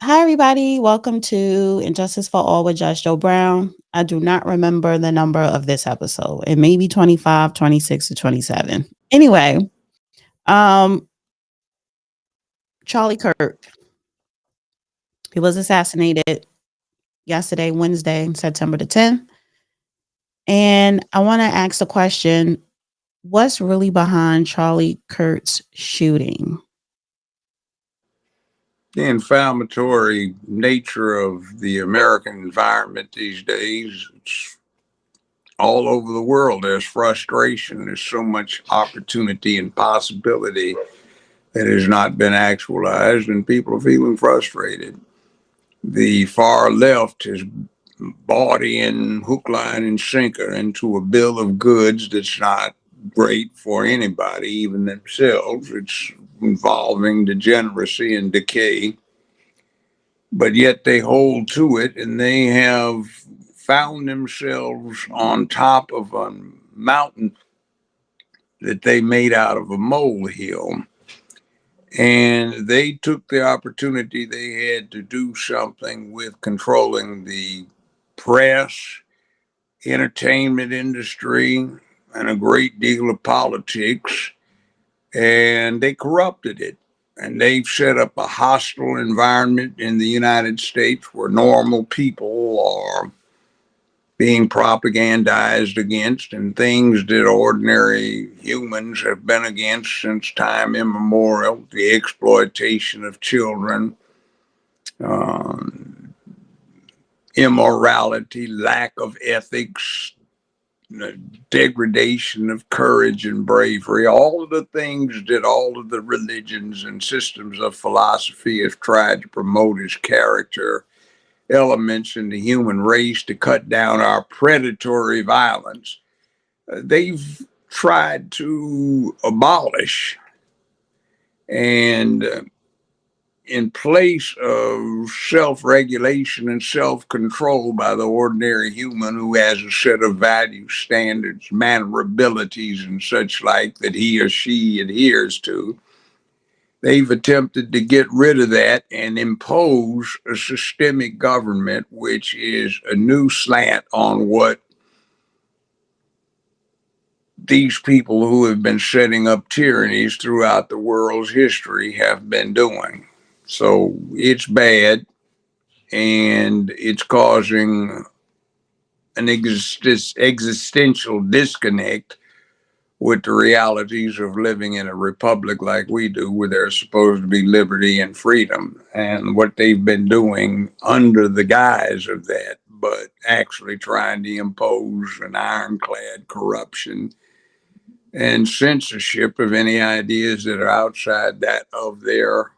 Hi, everybody. Welcome to Injustice for All with Judge Joe Brown. I do not remember the number of this episode. It may be 25, 26, or 27. Anyway, um, Charlie Kirk, he was assassinated yesterday, Wednesday, September the 10th. And I want to ask the question, what's really behind Charlie Kirk's shooting? The inflammatory nature of the American environment these days, it's all over the world. There's frustration. There's so much opportunity and possibility that has not been actualized, and people are feeling frustrated. The far left has bought in hook, line, and sinker into a bill of goods that's not great for anybody, even themselves. It's involving degeneracy and decay, but yet they hold to it, and they have found themselves on top of a mountain that they made out of a molehill. And they took the opportunity they had to do something with controlling the press, entertainment industry, and a great deal of politics, and they corrupted it. And they've set up a hostile environment in the United States where normal people are being propagandized against, and things that ordinary humans have been against since time immemorial: the exploitation of children, uh, immorality, lack of ethics, degradation of courage and bravery, all of the things that all of the religions and systems of philosophy have tried to promote as character elements in the human race to cut down our predatory violence. They've tried to abolish, and in place of self regulation and self control by the ordinary human who has a set of values, standards, mannerabilities, and such like that he or she adheres to, they've attempted to get rid of that and impose a systemic government, which is a new slant on what these people who have been setting up tyrannies throughout the world's history have been doing. So it's bad, and it's causing an existential disconnect with the realities of living in a republic like we do, where there's supposed to be liberty and freedom, and what they've been doing under the guise of that, but actually trying to impose an ironclad corruption and censorship of any ideas that are outside that of their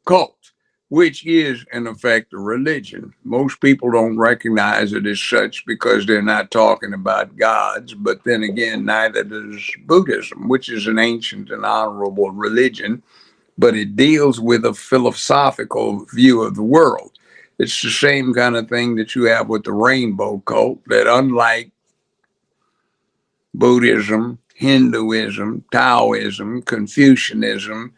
cult, which is in effect a religion. Most people don't recognize it as such because they're not talking about gods, but then again, neither does Buddhism, which is an ancient and honorable religion, but it deals with a philosophical view of the world. It's the same kind of thing that you have with the rainbow cult, that unlike Buddhism, Hinduism, Taoism, Confucianism,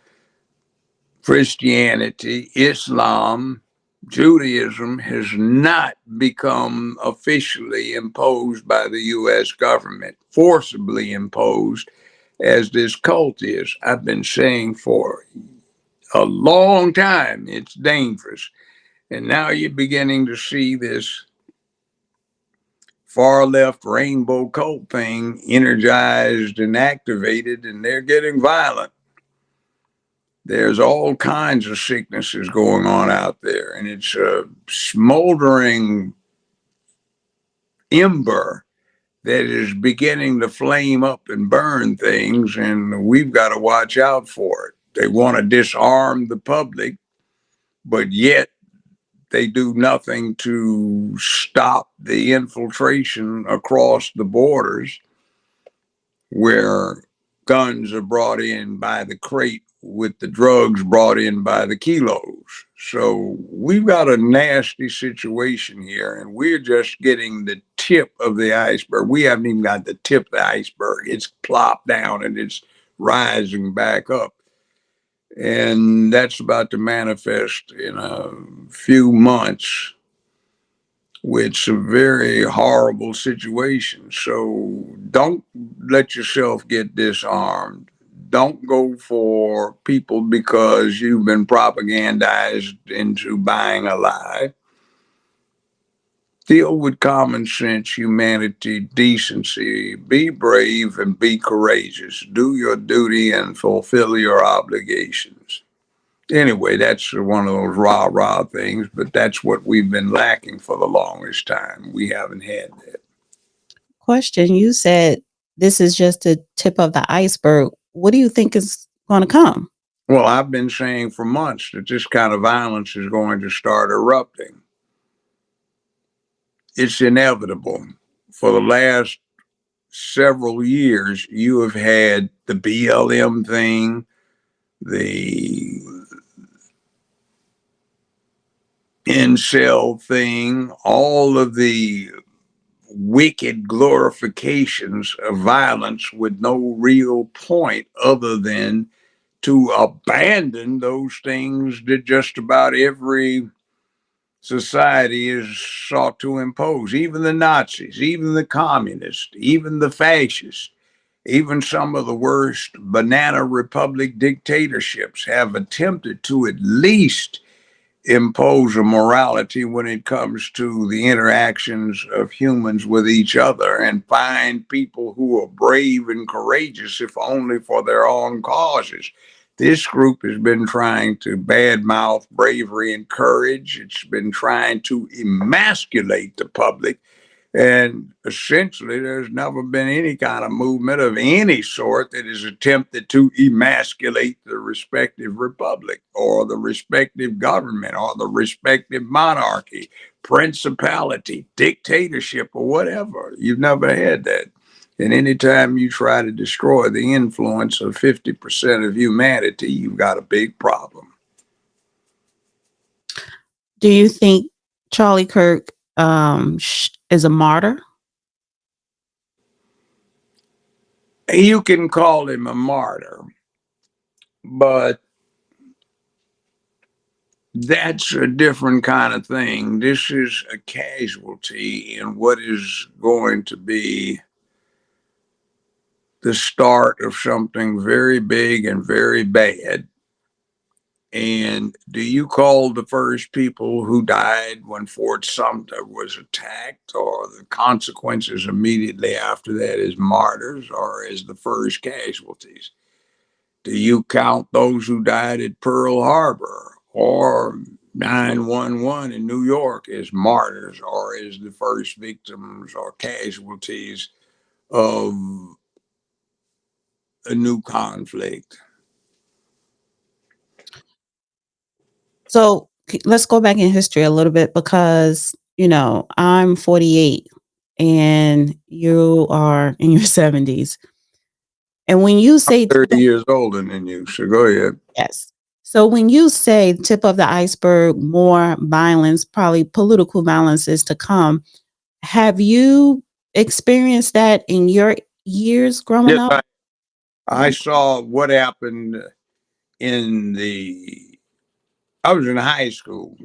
Christianity, Islam, Judaism has not become officially imposed by the U.S. government, forcibly imposed as this cult is. I've been saying for a long time it's dangerous. And now you're beginning to see this far left rainbow cult thing energized and activated, and they're getting violent. There's all kinds of sicknesses going on out there, and it's a smoldering ember that is beginning to flame up and burn things, and we've got to watch out for it. They want to disarm the public, but yet they do nothing to stop the infiltration across the borders, where guns are brought in by the crate with the drugs brought in by the kilos. So we've got a nasty situation here, and we're just getting the tip of the iceberg. We haven't even got the tip of the iceberg. It's plopped down and it's rising back up. And that's about to manifest in a few months with some very horrible situations. So don't let yourself get disarmed. Don't go for people because you've been propagandized into buying a lie. Deal with common sense, humanity, decency. Be brave and be courageous. Do your duty and fulfill your obligations. Anyway, that's one of those rah rah things, but that's what we've been lacking for the longest time. We haven't had that. Question, you said this is just the tip of the iceberg. What do you think is going to come? Well, I've been saying for months that this kind of violence is going to start erupting. It's inevitable. For the last several years, you have had the BLM thing, the incel thing, all of the wicked glorifications of violence with no real point other than to abandon those things that just about every society is sought to impose. Even the Nazis, even the communists, even the fascists, even some of the worst banana republic dictatorships have attempted to at least impose a morality when it comes to the interactions of humans with each other and find people who are brave and courageous, if only for their own causes. This group has been trying to badmouth bravery and courage. It's been trying to emasculate the public, and essentially, there's never been any kind of movement of any sort that has attempted to emasculate the respective republic or the respective government or the respective monarchy, principality, dictatorship, or whatever. You've never had that. And anytime you try to destroy the influence of 50% of humanity, you've got a big problem. Do you think Charlie Kirk is a martyr? You can call him a martyr, but that's a different kind of thing. This is a casualty in what is going to be the start of something very big and very bad. And do you call the first people who died when Fort Sumter was attacked or the consequences immediately after that as martyrs or as the first casualties? Do you count those who died at Pearl Harbor or 9/11 in New York as martyrs or as the first victims or casualties of a new conflict? So let's go back in history a little bit because, I'm 48 and you are in your 70s. And when you say, 30 years older than you, so go ahead. yes. So when you say tip of the iceberg, more violence, probably political violence is to come. Have you experienced that in your years growing Yes, up? I saw what happened in the, I was in high school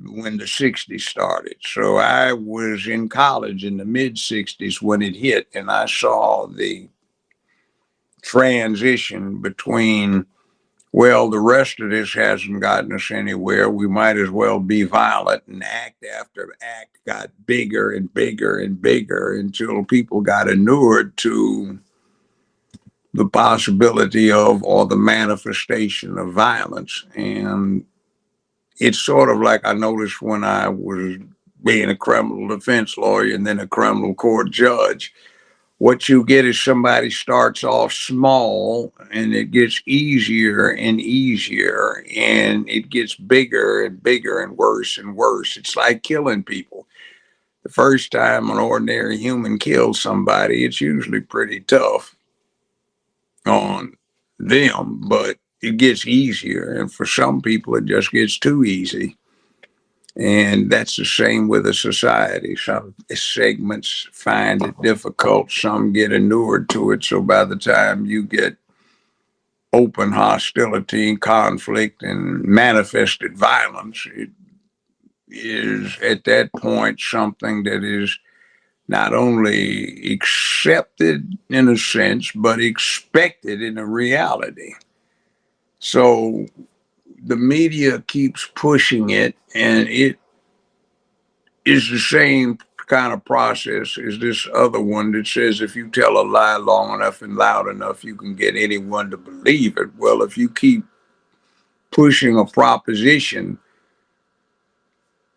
when the 60s started. So I was in college in the mid 60s when it hit, and I saw the transition between, well, the rest of this hasn't gotten us anywhere. We might as well be violent, and act after act got bigger and bigger and bigger until people got inured to the possibility of or the manifestation of violence. And it's sort of like I noticed when I was being a criminal defense lawyer and then a criminal court judge. What you get is somebody starts off small and it gets easier and easier and it gets bigger and bigger and worse and worse. It's like killing people. The first time an ordinary human kills somebody, it's usually pretty tough on them, but it gets easier. And for some people, it just gets too easy. And that's the same with a society. Some segments find it difficult, some get inured to it. So by the time you get open hostility and conflict and manifested violence. It is at that point something that is not only accepted in a sense, but expected in a reality. So the media keeps pushing it, and it is the same kind of process as this other one that says if you tell a lie long enough and loud enough, you can get anyone to believe it. Well, if you keep pushing a proposition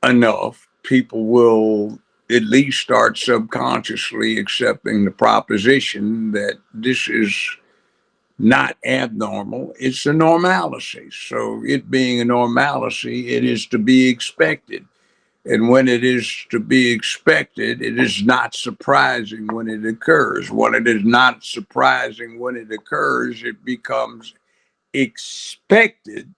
enough, people will at least start subconsciously accepting the proposition that this is not abnormal, it's a normalcy. So, it being a normalcy, it is to be expected. And when it is to be expected, it is not surprising when it occurs. When it is not surprising when it occurs, it becomes expected.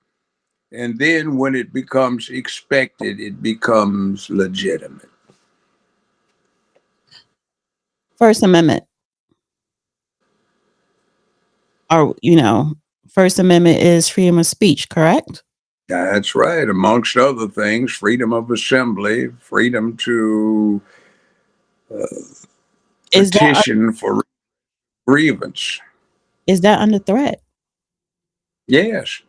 And then when it becomes expected, it becomes legitimate. First Amendment, or First Amendment is freedom of speech, correct? That's right. Amongst other things, freedom of assembly, freedom to Is that petition for grievance. is that under threat? Yes.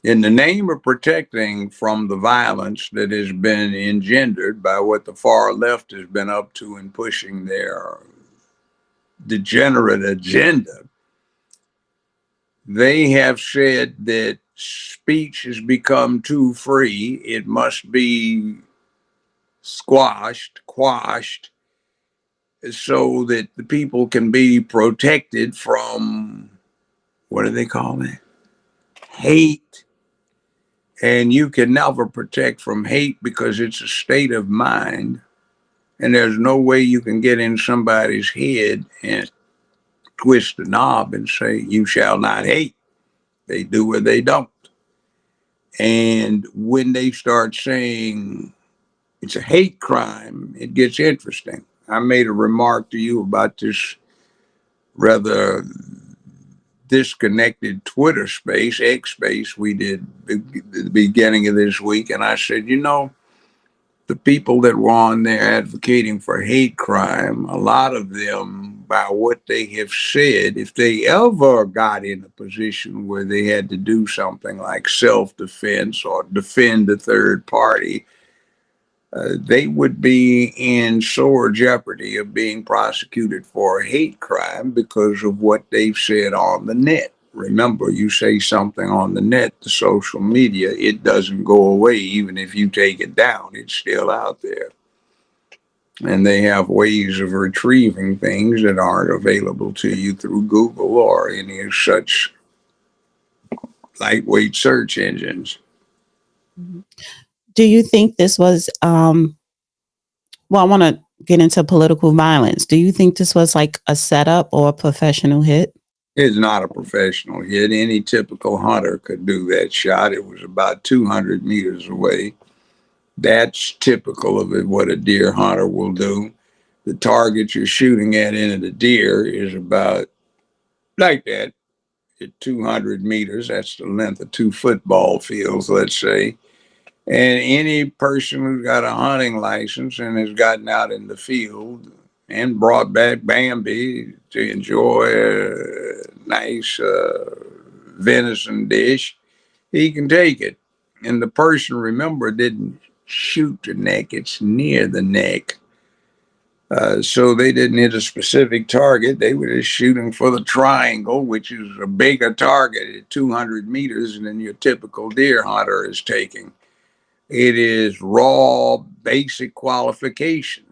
In the name of protecting from the violence that has been engendered by what the far left has been up to in pushing their degenerate agenda, they have said that speech has become too free. It must be squashed, quashed, so that the people can be protected from, what do they call it? Hate. And you can never protect from hate because it's a state of mind. And there's no way you can get in somebody's head and twist the knob and say, you shall not hate. They do or they don't. And when they start saying it's a hate crime, it gets interesting. I made a remark to you about this rather disconnected Twitter space, X space, we did at the beginning of this week. And I said, the people that were on there advocating for hate crime, a lot of them, by what they have said, if they ever got in a position where they had to do something like self-defense or defend a third party, they would be in sore jeopardy of being prosecuted for a hate crime because of what they've said on the net. Remember, you say something on the net, the social media, it doesn't go away. Even if you take it down, it's still out there. And they have ways of retrieving things that aren't available to you through Google or any such lightweight search engines. Mhm. Do you think this was well, I want to get into political violence. Do you think this was like a setup or a professional hit? It's not a professional hit. Any typical hunter could do that shot. It was about 200 meters away. That's typical of it, what a deer hunter will do. The target you're shooting at into the deer is about like that at 200 meters. That's the length of two football fields, let's say. And any person who's got a hunting license and has gotten out in the field and brought back Bambi to enjoy a nice venison dish, he can take it. And the person, remember, didn't shoot the neck, it's near the neck. So they didn't hit a specific target. They were just shooting for the triangle, which is a bigger target at 200 meters than your typical deer hunter is taking. It is raw, basic qualification.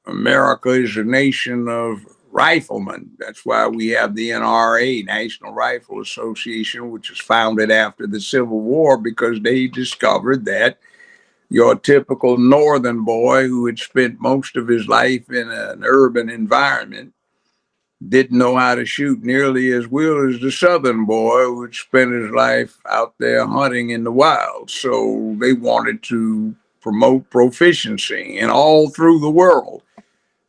America is a nation of riflemen. That's why we have the NRA, National Rifle Association, which was founded after the Civil War because they discovered that your typical northern boy who had spent most of his life in an urban environment didn't know how to shoot nearly as well as the southern boy who had spent his life out there hunting in the wild. So they wanted to promote proficiency, and all through the world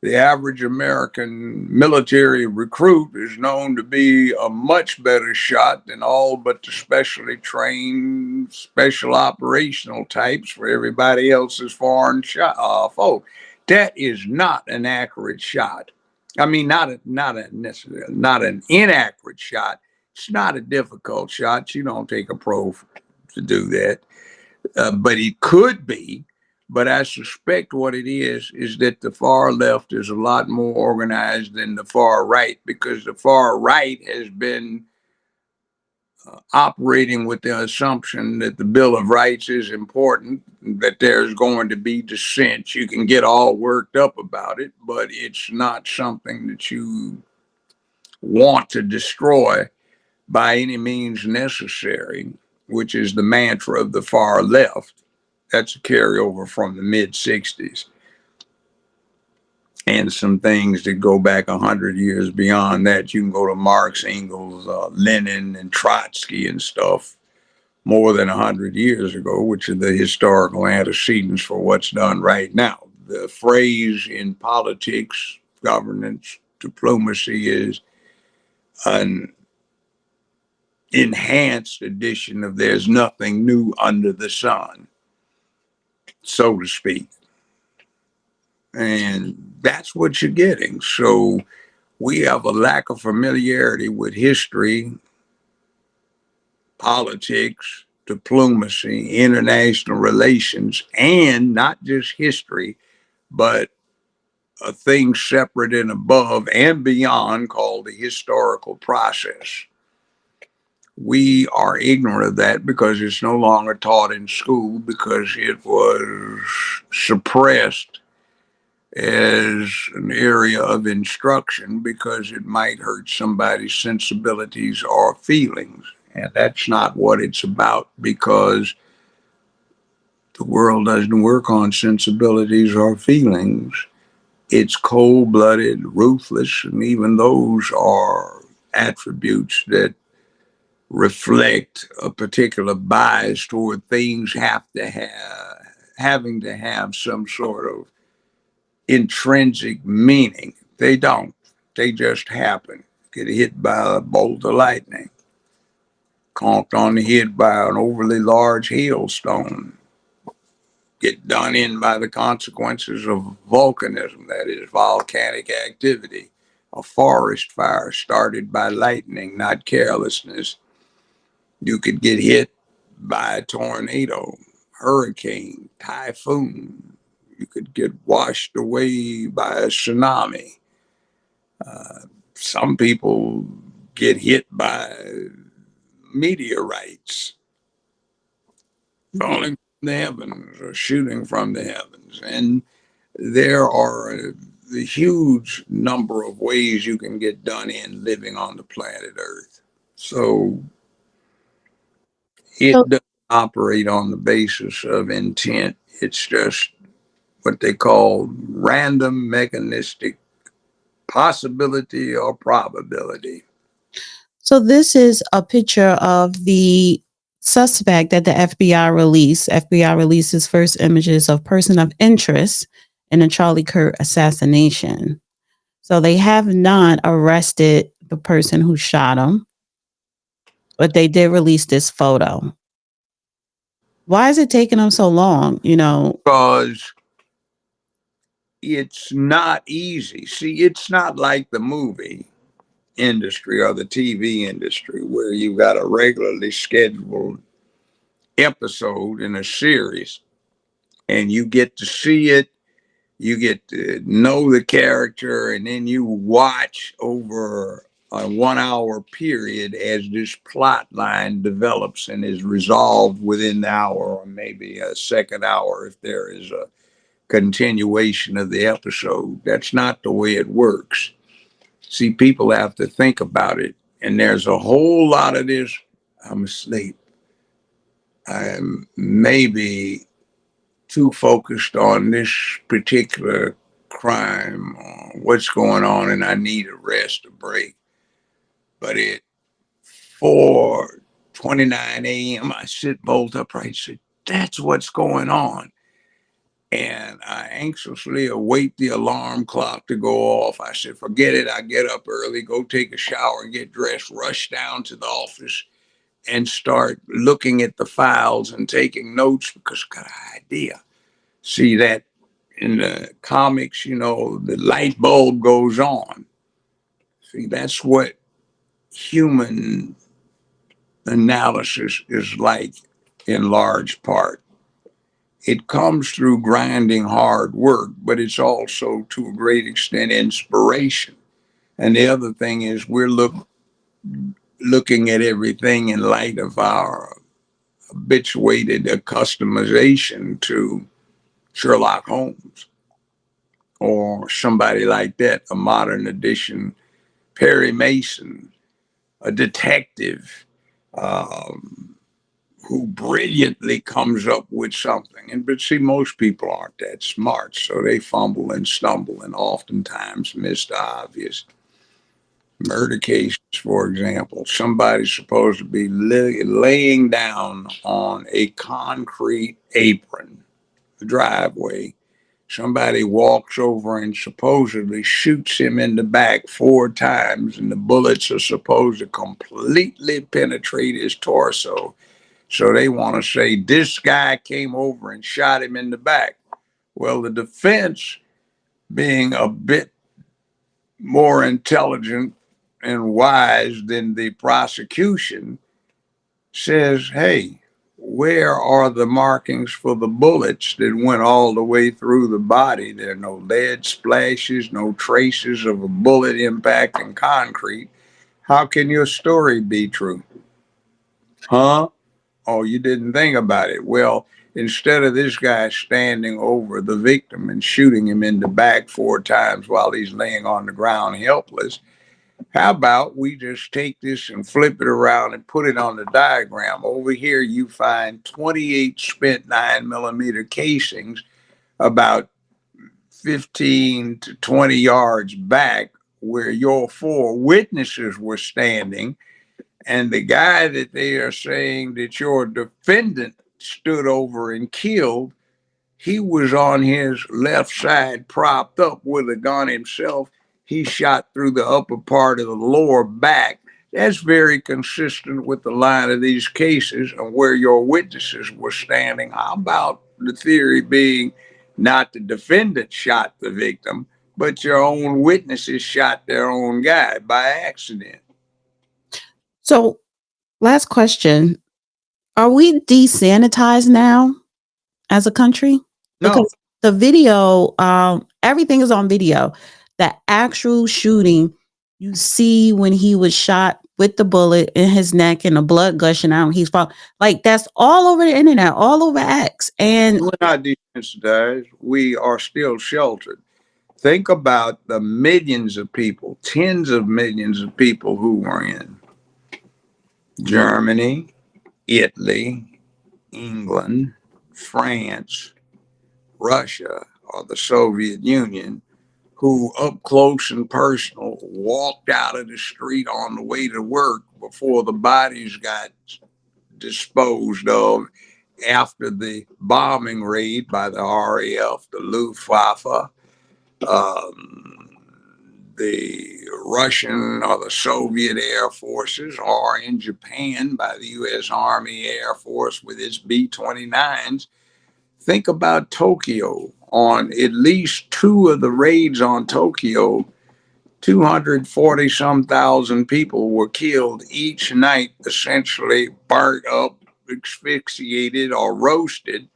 The average American military recruit is known to be a much better shot than all but the specially trained special operational types for everybody else's foreign foe. That is not an accurate shot. I mean, not an inaccurate shot. It's not a difficult shot. You don't take a pro to do that, but it could be. But I suspect what it is that the far left is a lot more organized than the far right, because the far right has been operating with the assumption that the Bill of Rights is important, that there's going to be dissent. You can get all worked up about it, but it's not something that you want to destroy by any means necessary, which is the mantra of the far left. That's a carryover from the mid 60s and some things that go back 100 years beyond that. You can go to Marx, Engels, Lenin, and Trotsky and stuff more than 100 years ago, which are the historical antecedents for what's done right now. The phrase in politics, governance, diplomacy is an enhanced edition of there's nothing new under the sun, so to speak. And that's what you're getting. So we have a lack of familiarity with history, politics, diplomacy, international relations, and not just history, but a thing separate and above and beyond called the historical process. We are ignorant of that because it's no longer taught in school, because it was suppressed as an area of instruction because it might hurt somebody's sensibilities or feelings. And that's not what it's about, because the world doesn't work on sensibilities or feelings. It's cold blooded, ruthless, and even those are attributes that reflect a particular bias toward things having to have some sort of intrinsic meaning. They don't. They just happen. Get hit by a bolt of lightning, conked on the head by an overly large hailstone, get done in by the consequences of volcanism, that is, volcanic activity, a forest fire started by lightning, not carelessness. You could get hit by a tornado, hurricane, typhoon. You could get washed away by a tsunami. Some people get hit by meteorites falling from the heavens or shooting from the heavens. And there are a huge number of ways you can get done in living on the planet Earth. So it So, doesn't operate on the basis of intent. It's just what they call random mechanistic possibility or probability. so this is a picture of the suspect that the FBI released. FBI releases first images of person of interest in the Charlie Kirk assassination. So they have not arrested the person who shot him, but they did release this photo. Why is it taking them so long? Because it's not easy. See, it's not like the movie industry or the TV industry where you've got a regularly scheduled episode in a series and you get to see it, you get to know the character, and then you watch over a 1 hour period as this plot line develops and is resolved within the hour, or maybe a second hour if there is a continuation of the episode. That's not the way it works. See, people have to think about it. And there's a whole lot of this. I'm asleep. I'm maybe too focused on this particular crime, what's going on, and I need a rest, a break. But at 4:29 a.m., I sit bolt upright and say, that's what's going on. And I anxiously await the alarm clock to go off. I said, forget it. I get up early, go take a shower, get dressed, rush down to the office, and start looking at the files and taking notes because I got an idea. See that in the comics, the light bulb goes on. See, that's what human analysis is like in large part. It comes through grinding hard work, but it's also to a great extent inspiration. And the other thing is looking at everything in light of our habituated customization to Sherlock Holmes or somebody like that, a modern edition, Perry Mason, a detective who brilliantly comes up with something. But see, most people aren't that smart, so they fumble and stumble and oftentimes miss the obvious. Murder cases, for example, somebody's supposed to be laying down on a concrete apron, the driveway. Somebody walks over and supposedly shoots him in the back 4 times, and the bullets are supposed to completely penetrate his torso. So they want to say this guy came over and shot him in the back. Well, the defense, being a bit more intelligent and wise than the prosecution, says, hey, where are the markings for the bullets that went all the way through the body? There are no lead splashes, no traces of a bullet impacting concrete. How can your story be true? Huh? Oh, you didn't think about it. Well, instead of this guy standing over the victim and shooting him in the back 4 times while he's laying on the ground helpless, how about we just take this and flip it around and put it on the diagram? Over here, you find 28 spent 9mm casings about 15 to 20 yards back where your 4 witnesses were standing. And the guy that they are saying that your defendant stood over and killed, he was on his left side propped up with a gun himself. He shot through the upper part of the lower back. That's very consistent with the line of these cases and where your witnesses were standing. How about the theory being not the defendant shot the victim, but your own witnesses shot their own guy by accident? So, last question. Are we desanitized now as a country? No, Because the video, everything is on video. The actual shooting, you see when he was shot with the bullet in his neck and the blood gushing out. He's fall like that's all over the internet, all over X. And we're not desensitized. We are still sheltered. Think about the millions of people, tens of millions of people who were in Germany, Italy, England, France, Russia, or the Soviet Union, who up close and personal walked out of the street on the way to work before the bodies got disposed of after the bombing raid by the RAF, the Luftwaffe, um, the Russian or the Soviet Air Forces, or in Japan by the U.S. Army Air Force with its B-29s. Think about Tokyo. On at least 2 of the raids on Tokyo, 240 some thousand people were killed each night, essentially burnt up, asphyxiated, or roasted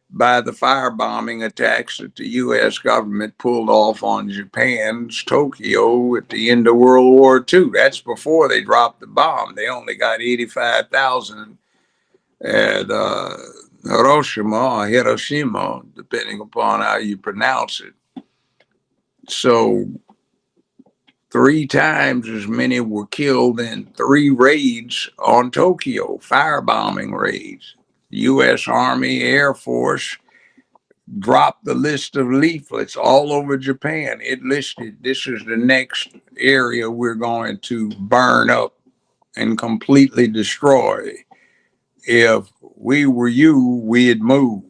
by the firebombing attacks that the U.S. government pulled off on Japan's Tokyo at the end of World War II. That's before they dropped the bomb. They only got 85,000 at Hiroshima or Hiroshima, depending upon how you pronounce it. So 3 times as many were killed in 3 raids on Tokyo, firebombing raids. U.S. Army, Air Force dropped the list of leaflets all over Japan. It listed this is the next area we're going to burn up and completely destroy. If we were you, we'd move.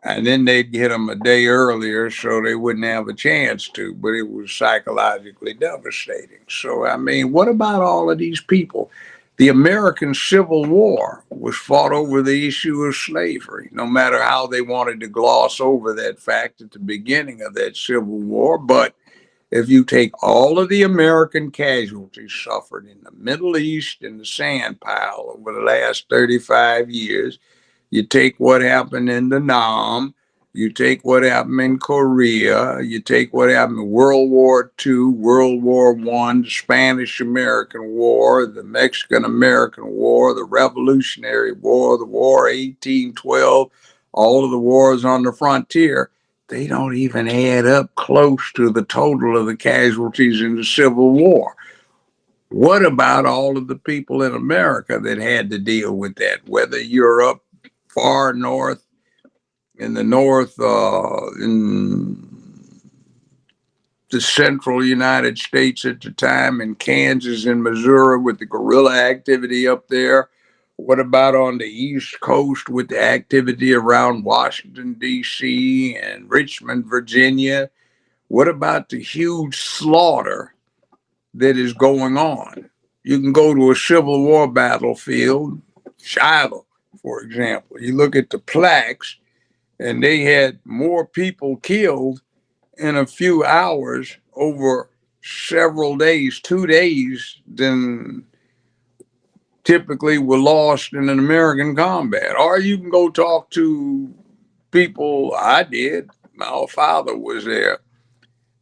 And then they'd get them a day earlier so they wouldn't have a chance to, but it was psychologically devastating. So, I mean, what about all of these people? The American Civil War was fought over the issue of slavery, no matter how they wanted to gloss over that fact at the beginning of that Civil War. But if you take all of the American casualties suffered in the Middle East and the sand pile over the last 35 years, you take what happened in the Nam, you take what happened in Korea, you take what happened in World War II, World War One, the Spanish American War, the Mexican American War, the Revolutionary War, the War 1812, all of the wars on the frontier. They don't even add up close to the total of the casualties in the Civil War. What about all of the people in America that had to deal with that? Whether you're up far north, in the north, in the central United States at the time, in Kansas and Missouri with the guerrilla activity up there. What about on the East Coast with the activity around Washington, D.C. and Richmond, Virginia? What about the huge slaughter that is going on? You can go to a Civil War battlefield, Shiloh, for example. You look at the plaques, and they had more people killed in a few hours over several days, 2 days, than typically were lost in an American combat. Or you can go talk to people. I did. My father was there.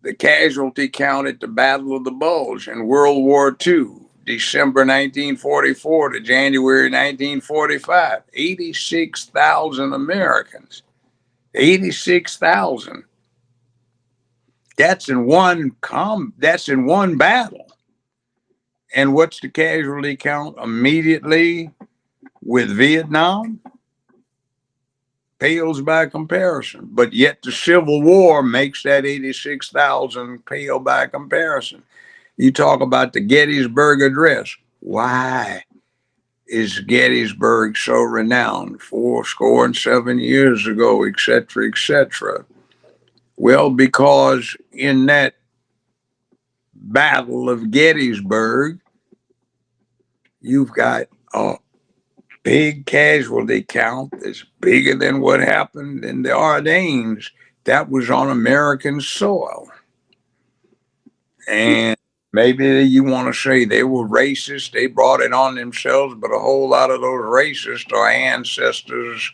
The casualty count at the Battle of the Bulge in World War II, December 1944 to January 1945, 86,000 Americans. 86,000. That's in one battle. And what's the casualty count immediately with Vietnam? Pales by comparison. But yet the Civil War makes that 86,000 pale by comparison. You talk about the Gettysburg Address. Why is Gettysburg so renowned? 7 years ago, et cetera, et cetera. Well, because in that Battle of Gettysburg, you've got a big casualty count that's bigger than what happened in the Ardennes. That was on American soil. And maybe you want to say they were racist, they brought it on themselves, but a whole lot of those racists are ancestors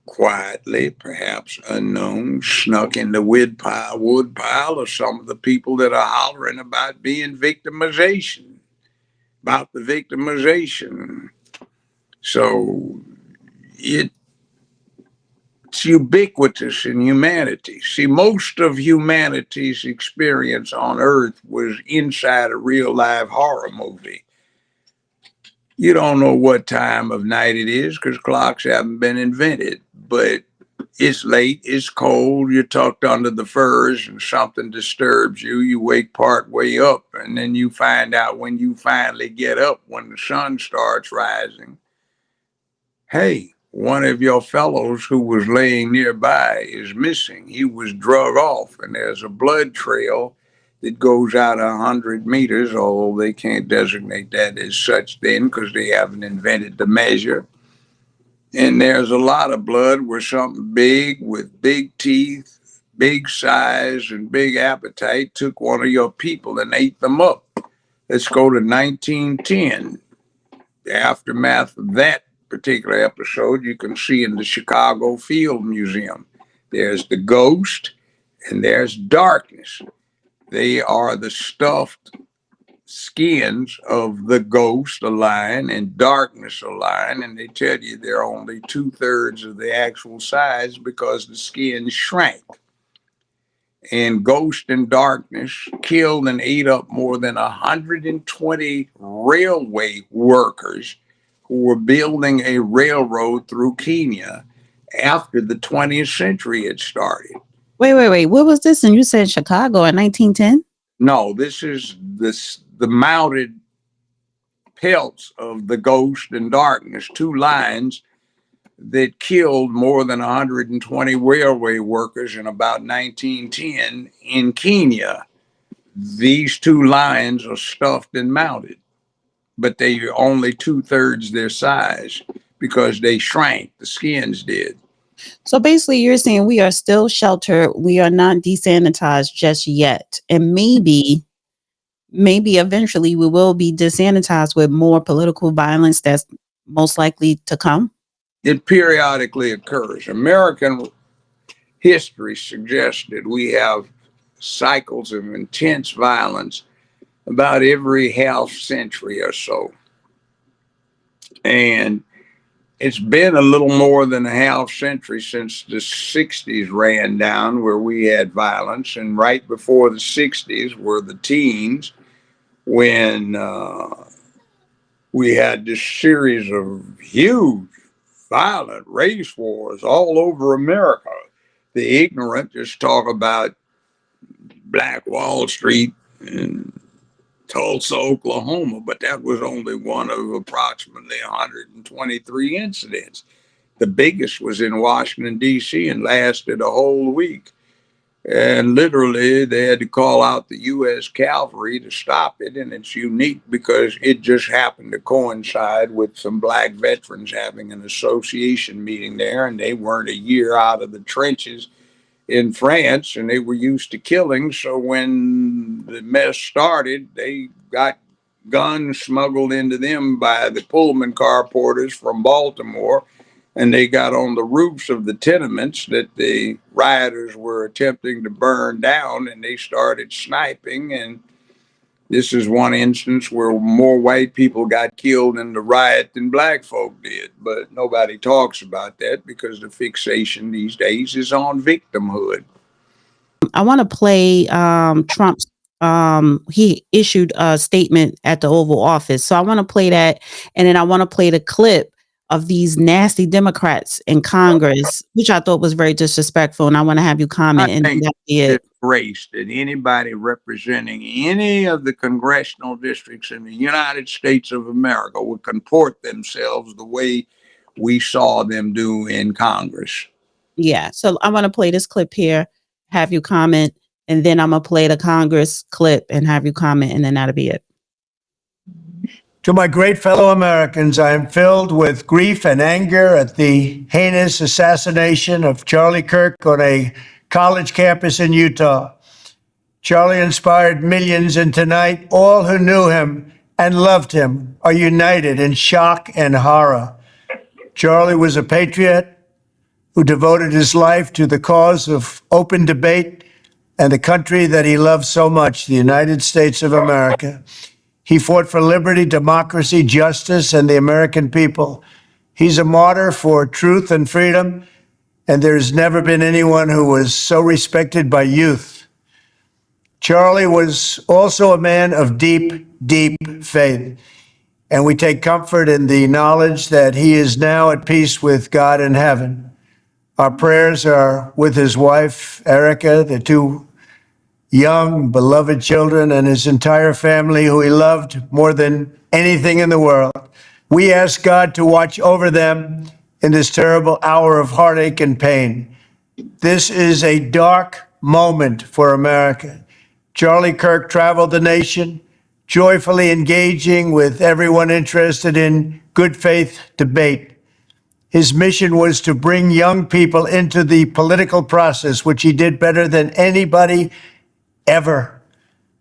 quietly, perhaps unknown, snuck in the wood pile of some of the people that are hollering about being victimization, about the victimization. So it's ubiquitous in humanity. See, most of humanity's experience on Earth was inside a real live horror movie. You don't know what time of night it is because clocks haven't been invented, but it's late, it's cold, you're tucked under the furs and something disturbs you. You wake part way up, and then you find out when you finally get up, when the sun starts rising, hey, one of your fellows who was laying nearby is missing. He was drug off, and there's a blood trail that goes out 100 meters, although they can't designate that as such then because they haven't invented the measure. And there's a lot of blood where something big with big teeth, big size, and big appetite took one of your people and ate them up. Let's go to 1910. The aftermath of that particular episode you can see in the Chicago Field Museum. There's the ghost and there's darkness. They are the stuffed skins of the ghost, a lion, and darkness, a lion, and they tell you they're only 2/3 of the actual size because the skin shrank. And Ghost and Darkness killed and ate up more than 120 railway workers who were building a railroad through Kenya after the 20th century had started. Wait. What was this? And you said Chicago in 1910? No, this is the mounted pelts of the Ghost and Darkness, two lions that killed more than 120 railway workers in about 1910 in Kenya. These two lions are stuffed and mounted, but they are only two-thirds their size because they shrank, the skins did. So basically, you're saying we are still sheltered. We are not desanitized just yet. And maybe eventually we will be desanitized with more political violence that's most likely to come. It periodically occurs. American history suggests that we have cycles of intense violence about every half century or so. And it's been a little more than a half century since the 60s ran down, where we had violence. And right before the 60s were the teens, when we had this series of huge, violent race wars all over America. The ignorant just talk about Black Wall Street and Tulsa, Oklahoma, but that was only one of approximately 123 incidents. The biggest was in Washington, D.C., and lasted a whole week. And literally, they had to call out the U.S. Cavalry to stop it. And it's unique because it just happened to coincide with some black veterans having an association meeting there, and they weren't a year out of the trenches in France, and they were used to killing. So when the mess started, they got guns smuggled into them by the Pullman car porters from Baltimore, and they got on the roofs of the tenements that the rioters were attempting to burn down, and they started sniping. And this is one instance where more white people got killed in the riot than black folk did. But nobody talks about that because the fixation these days is on victimhood. I want to play Trump's. He issued a statement at the Oval Office. So I want to play that. And then I want to play the clip of these nasty Democrats in Congress, which I thought was very disrespectful. And I want to have you I comment. And think that'd be it. race that anybody representing any of the congressional districts in the United States of America would comport themselves the way we saw them do in Congress. Yeah. So I want to play this clip here, have you comment, and then I'm going to play the Congress clip and have you comment, and then that'll be it. To my great fellow Americans, I am filled with grief and anger at the heinous assassination of Charlie Kirk on a college campus in Utah. Charlie inspired millions, and tonight, all who knew him and loved him are united in shock and horror. Charlie was a patriot who devoted his life to the cause of open debate and the country that he loved so much, the United States of America. He fought for liberty, democracy, justice, and the American people. He's a martyr for truth and freedom, and there's never been anyone who was so respected by youth. Charlie was also a man of deep, deep faith, and we take comfort in the knowledge that he is now at peace with God in heaven. Our prayers are with his wife, Erica, the two young, beloved children, and his entire family, who he loved more than anything in the world. We ask God to watch over them in this terrible hour of heartache and pain. This is a dark moment for America. Charlie Kirk traveled the nation, joyfully engaging with everyone interested in good faith debate. His mission was to bring young people into the political process, which he did better than anybody ever,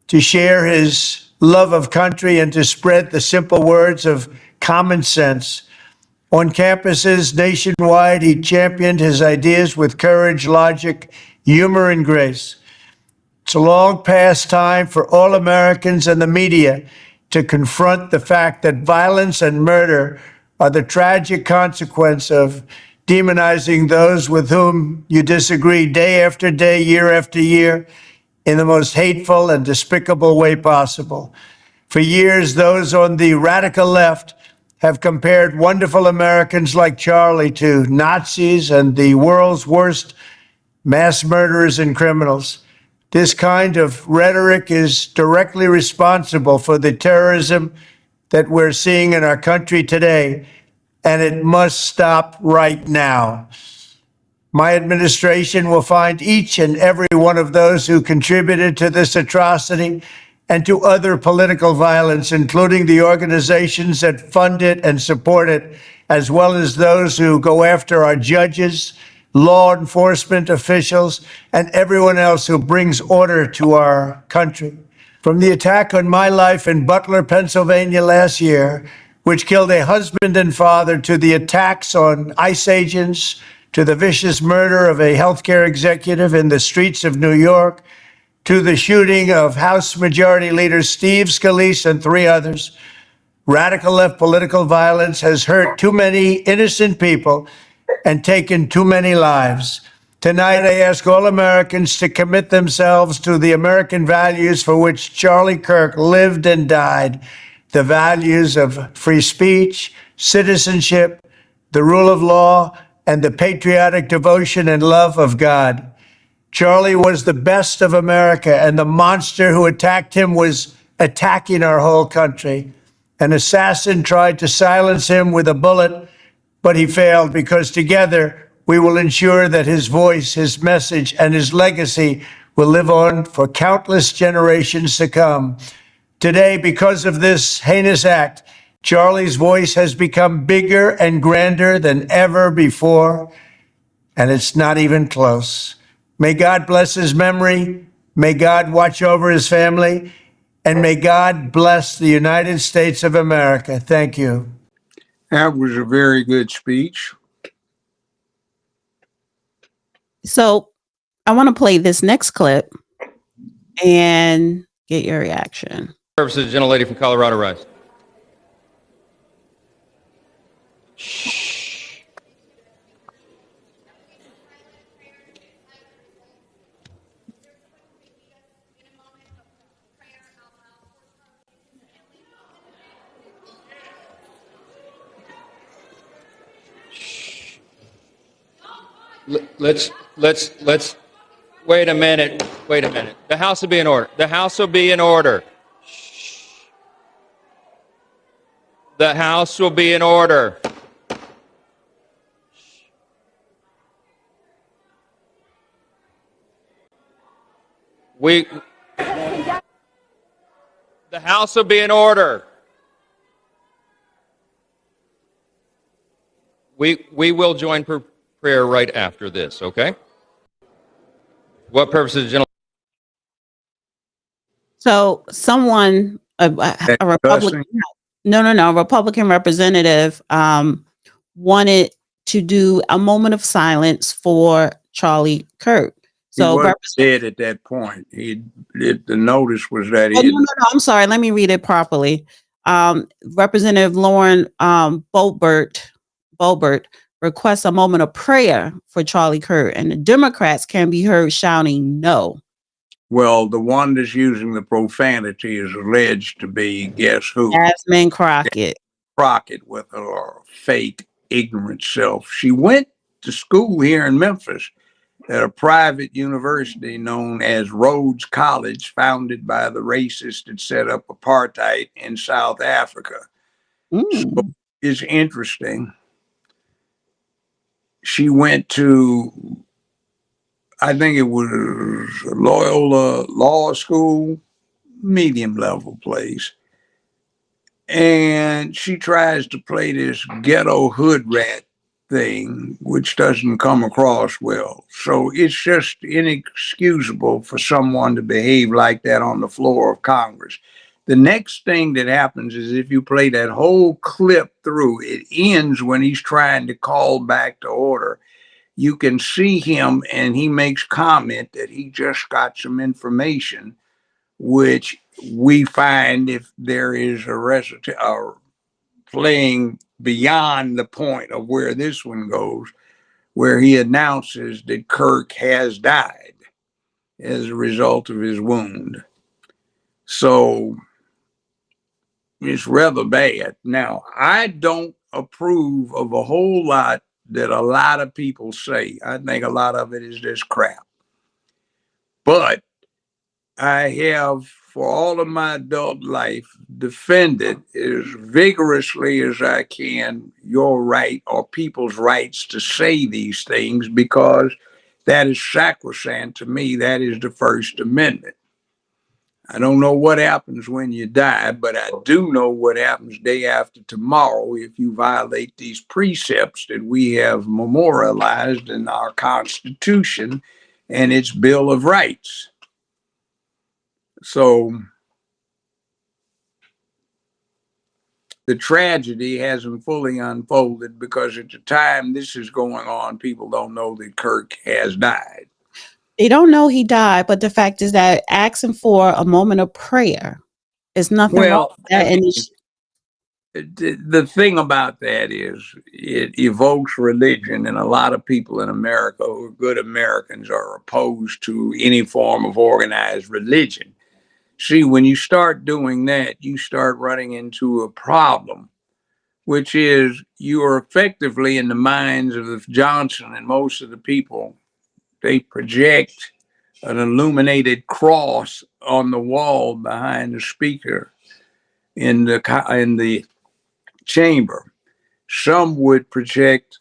to share his love of country and to spread the simple words of common sense. On campuses nationwide, he championed his ideas with courage, logic, humor, and grace. It's a long past time for all Americans and the media to confront the fact that violence and murder are the tragic consequence of demonizing those with whom you disagree day after day, year after year, in the most hateful and despicable way possible. For years, those on the radical left have compared wonderful Americans like Charlie to Nazis and the world's worst mass murderers and criminals. This kind of rhetoric is directly responsible for the terrorism that we're seeing in our country today. and it must stop right now. My administration will find each and every one of those who contributed to this atrocity and to other political violence, including the organizations that fund it and support it, as well as those who go after our judges, law enforcement officials, and everyone else who brings order to our country. From the attack on my life in Butler, Pennsylvania last year, which killed a husband and father, to the attacks on ICE agents, to the vicious murder of a healthcare executive in the streets of New York, to the shooting of House Majority Leader Steve Scalise and 3 others, radical left political violence has hurt too many innocent people and taken too many lives. Tonight, I ask all Americans to commit themselves to the American values for which Charlie Kirk lived and died, the values of free speech, citizenship, the rule of law, and the patriotic devotion and love of God. Charlie was the best of America, and the monster who attacked him was attacking our whole country. An assassin tried to silence him with a bullet, but he failed, because together we will ensure that his voice, his message, and his legacy will live on for countless generations to come. Today, because of this heinous act, Charlie's voice has become bigger and grander than ever before, and it's not even close. May God bless his memory. May God watch over his family. And may God bless the United States of America. Thank you. That was a very good speech. So I want to play this next clip and get your reaction. Services, gentlelady from Colorado, rise. Let's wait a minute. The House will be in order. The House will be in order. The House will be in order. The House will be in order. We will join prayer right after this, okay? What purposes, gentlemen? So someone, a Republican, a Republican representative wanted to do a moment of silence for Charlie Kirk. So he was dead at that point. The notice was that he. No, I'm sorry. Let me read it properly. Representative Lauren Boebert requests a moment of prayer for Charlie Kirk, and the Democrats can be heard shouting no. Well, the one that's using the profanity is alleged to be, guess who? Jasmine Crockett. Crockett with her fake, ignorant self. She went to school here in Memphis at a private university known as Rhodes College, founded by the racists that set up apartheid in South Africa. So it's interesting. She went to, I think it was Loyola Law School, medium level place. And she tries to play this ghetto hood rat thing, which doesn't come across well. So it's just inexcusable for someone to behave like that on the floor of Congress. The next thing that happens is, if you play that whole clip through, it ends when he's trying to call back to order. You can see him, and he makes comment that he just got some information, which we find, if there is a playing beyond the point of where this one goes, where he announces that Kirk has died as a result of his wound. So it's rather bad. Now, I don't approve of a whole lot that a lot of people say. I think a lot of it is just crap. But I have, for all of my adult life, defended as vigorously as I can your right or people's rights to say these things, because that is sacrosanct to me. That is the First Amendment. I don't know what happens when you die, but I do know what happens day after tomorrow if you violate these precepts that we have memorialized in our Constitution and its Bill of Rights. So the tragedy hasn't fully unfolded, because at the time this is going on, people don't know that Kirk has died. They don't know he died, but the fact is that asking for a moment of prayer is nothing wrong Well, with that. I And mean, it's, the thing about that is it evokes religion, and a lot of people in America who are good Americans are opposed to any form of organized religion. See, when you start doing that, you start running into a problem, which is you are effectively in the minds of Johnson and most of the people. They project an illuminated cross on the wall behind the speaker in the chamber. Some would project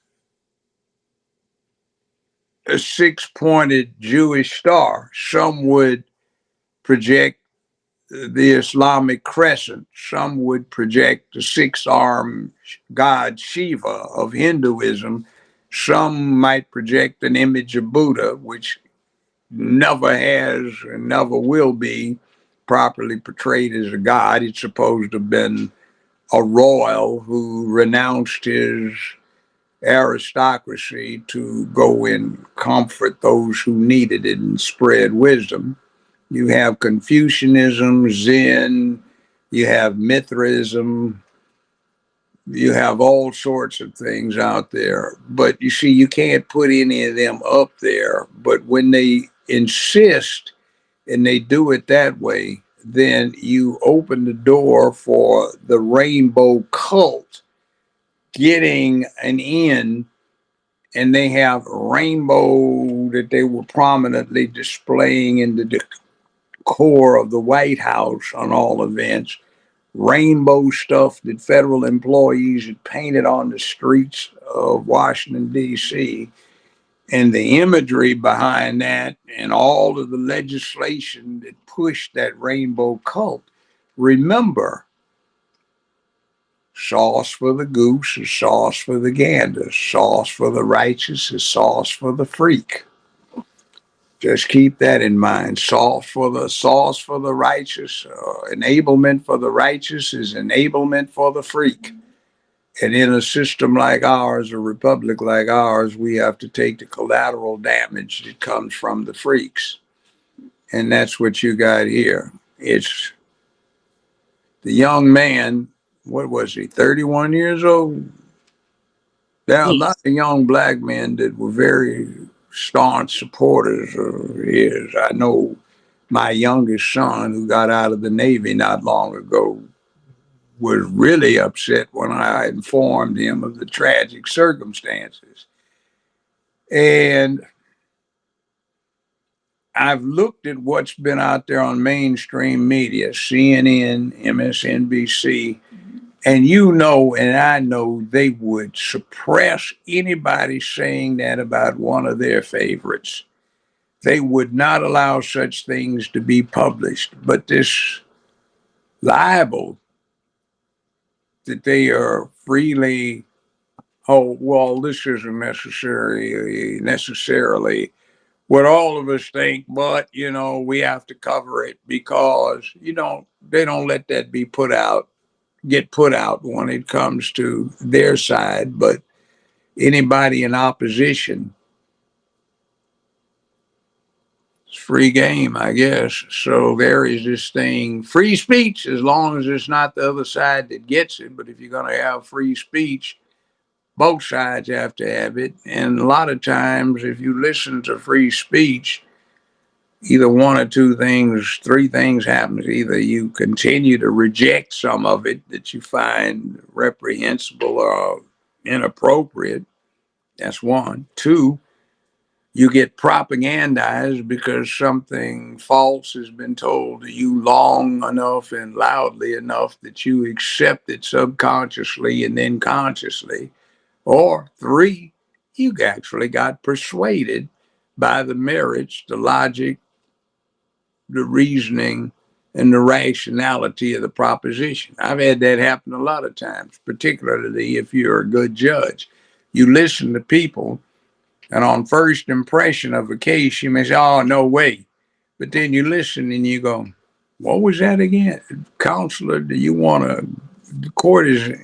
a six-pointed Jewish star. Some would project the Islamic crescent. Some would project the six-armed god Shiva of Hinduism. Some might project an image of Buddha, which never has and never will be properly portrayed as a god. It's supposed to have been a royal who renounced his aristocracy to go and comfort those who needed it and spread wisdom. You have Confucianism, Zen, you have Mithraism, you have all sorts of things out there. But you see, you can't put any of them up there. But when they insist and they do it that way, then you open the door for the rainbow cult getting an in, and they have rainbow that they were prominently displaying in the decor of the White House on all events, rainbow stuff that federal employees had painted on the streets of Washington, D.C., and the imagery behind that and all of the legislation that pushed that rainbow cult. Remember, sauce for the goose is sauce for the gander. Sauce for the righteous is sauce for the freak. Just keep that in mind. Sauce for the righteous, enablement for the righteous is enablement for the freak. And in a system like ours, a republic like ours, we have to take the collateral damage that comes from the freaks. And that's what you got here. It's the young man, what was he, 31 years old? There are a lot yes. of young black men that were very staunch supporters of his. I know my youngest son, who got out of the Navy not long ago, was really upset when I informed him of the tragic circumstances. And I've looked at what's been out there on mainstream media, CNN, MSNBC, and you know, and I know they would suppress anybody saying that about one of their favorites. They would not allow such things to be published. But this libel that they are freely, oh, well, this isn't necessarily what all of us think, but, you know, we have to cover it because, they don't let that get put out when it comes to their side. But anybody in opposition, it's free game, I guess. So there is this thing, free speech, as long as it's not the other side that gets it. But if you're going to have free speech, both sides have to have it. And a lot of times, if you listen to free speech, either one or two things, three things happens. Either you continue to reject some of it that you find reprehensible or inappropriate. That's one. Two, You get propagandized because something false has been told to you long enough and loudly enough that you accept it subconsciously and then consciously. Or three, you actually got persuaded by the merits, the logic, the reasoning, and the rationality of the proposition. I've had that happen a lot of times, particularly if you're a good judge. You listen to people, and on first impression of a case, you may say, oh, no way. But then you listen and you go, what was that again? Counselor, do you want to, the court is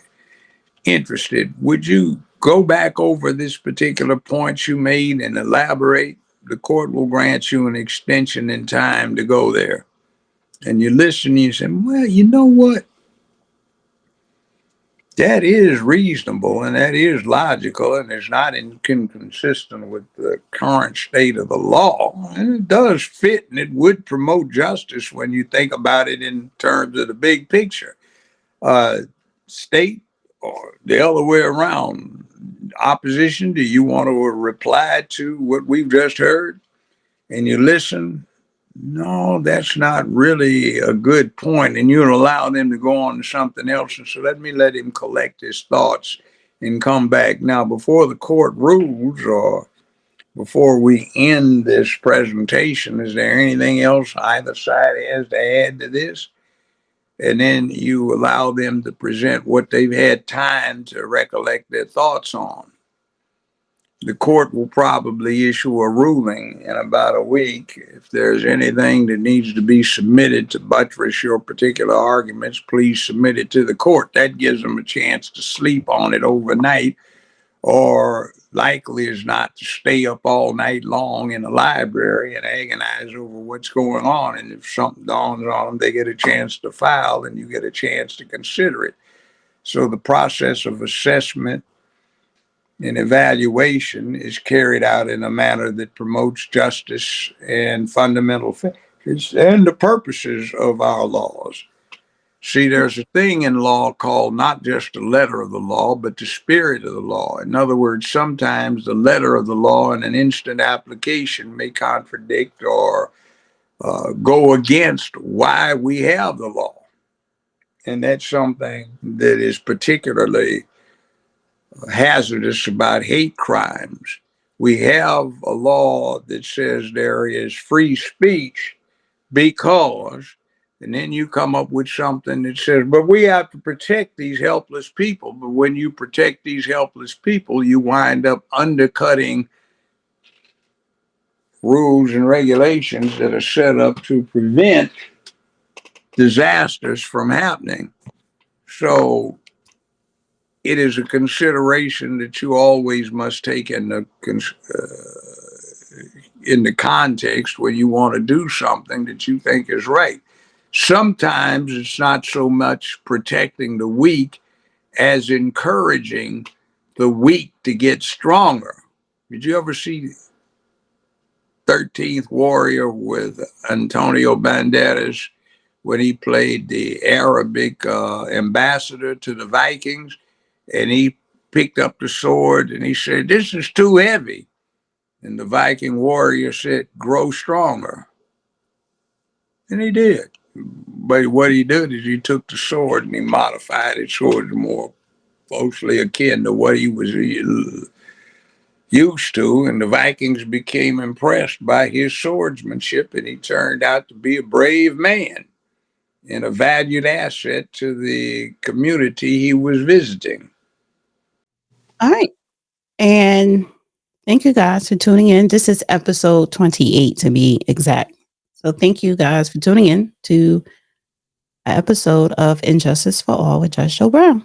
interested. Would you go back over this particular point you made and elaborate? The court will grant you an extension in time to go there. And you listen and you say, well, you know what? That is reasonable and that is logical and it's not inconsistent with the current state of the law. And it does fit and it would promote justice when you think about it in terms of the big picture. State or the other way around. Opposition, do you want to reply to what we've just heard? And you listen. No, that's not really a good point. And you allow them to go on to something else. And so let him collect his thoughts and come back. Now, before the court rules or before we end this presentation, is there anything else either side has to add to this? And then you allow them to present what they've had time to recollect their thoughts on. The court will probably issue a ruling in about a week. If there's anything that needs to be submitted to buttress your particular arguments, please submit it to the court. That gives them a chance to sleep on it overnight, or likely is not to stay up all night long in the library and agonize over what's going on. And if something dawns on them, they get a chance to file and you get a chance to consider it. So the process of assessment and evaluation is carried out in a manner that promotes justice and fundamental fairness and the purposes of our laws. See, there's a thing in law called not just the letter of the law, but the spirit of the law. In other words, sometimes the letter of the law in an instant application may contradict or go against why we have the law. And that's something that is particularly hazardous about hate crimes. We have a law that says there is free speech because, and then you come up with something that says, but we have to protect these helpless people. But when you protect these helpless people, you wind up undercutting rules and regulations that are set up to prevent disasters from happening. So it is a consideration that you always must take into context when you want to do something that you think is right. Sometimes it's not so much protecting the weak as encouraging the weak to get stronger. Did you ever see 13th Warrior with Antonio Banderas when he played the Arabic ambassador to the Vikings? And he picked up the sword and he said, this is too heavy. And the Viking warrior said, grow stronger. And he did. But what he did is he took the sword and he modified it so it was more closely akin to what he was used to. And the Vikings became impressed by his swordsmanship, and he turned out to be a brave man and a valued asset to the community he was visiting. All right. And thank you guys for tuning in. This is episode 28 to be exact. So thank you guys for tuning in to an episode of Injustice for All with Judge Joe Brown.